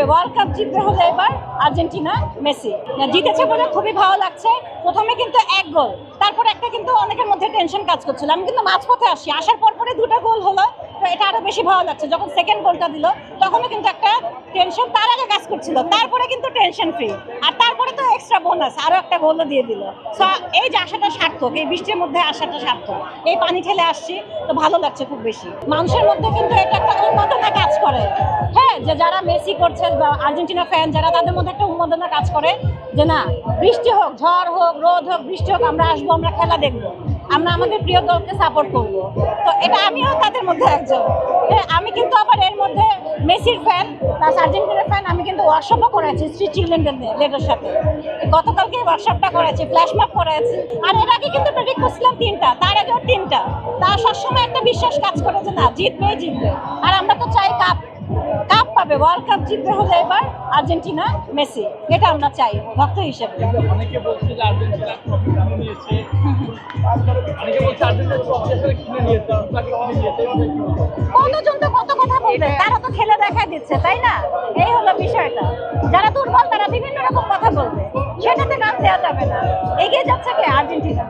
পাবে, world cup জিতবে হলো এবার আর্জেন্টিনা, মেসি জিতেছে বলে খুবই ভালো লাগছে। প্রথমে কিন্তু এক গোল, তারপর একটা কিন্তু অনেকের মধ্যে টেনশন কাজ করছিল। আমি কিন্তু মাঝপথে আসার পরে দুটো গোল হলো, তো এটা আরো বেশি ভালো লাগছে। যখন সেকেন্ড গোলটা দিল তখনও কিন্তু একটা টেনশন তার আগে কাজ করছিল, তারপরে কিন্তু টেনশন ফ্রি, আর তারপরে তো এক্সট্রা বোনাস আরো একটা গোলও দিয়ে দিল। সো এই যে আসাটা সার্থক, এই বৃষ্টির মধ্যে আসাটা সার্থক। এই পানি ঠেলে আসছি তো ভালো লাগছে খুব বেশি। মানুষের মধ্যে কিন্তু এটা একটা উন্মাদনা কাজ করে, হ্যাঁ, যে যারা মেসি করছে বা আর্জেন্টিনা ফ্যান যারা, তাদের মধ্যে একটা উন্মাদনা কাজ করে যে না, বৃষ্টি হোক, ঝড় হোক, রোদ হোক, বৃষ্টি হোক, আমরা আসবো, আমরা খেলা দেখবো, আমরা আমাদের প্রিয় দলকে সাপোর্ট করবো। তো এটা আমিও তাদের মধ্যে একজন। আমি কিন্তু আবার এর মধ্যে মেসির ফ্যান প্লাস আর্জেন্টিনার ফ্যান। আমি কিন্তু ওয়ার্কশপও করেছি স্ট্রিট চিলড্রেনের সাথে, গতকালকে ওয়ার্কশপটা করেছি, ফ্ল্যাশ ম্যাপ করেছি। আর এর আগে কিন্তু প্রেডিক্ট করছিলাম 3টা, তার আগেও 3টা। তার সবসময় একটা বিশ্বাস কাজ করে যে না, জিতবে। আর আমরা তো চাই কাপ পাবে, ওয়ার্ল্ড কাপ জিতবে হলে এবার আর্জেন্টিনা, মেসি, এটা আমরা চাই ভক্ত হিসেবে। অনেকে বলছে যে আর্জেন্টিনা ট্রফি কিনে নিয়েছে, অনেকে বলছে আর্জেন্টিনা ট্রফি আসলে কিনে নিয়েছে, কতজন তো কত কথা বলবে, তারা তো খেলে দেখাই দিচ্ছে, তাই না? এই হলো বিষয়টা। যারা দুর্বল তারা বিভিন্ন রকম কথা বলবে, সেটাতে নাম দেওয়া যাবে না। এগিয়ে যাচ্ছে কে? আর্জেন্টিনা।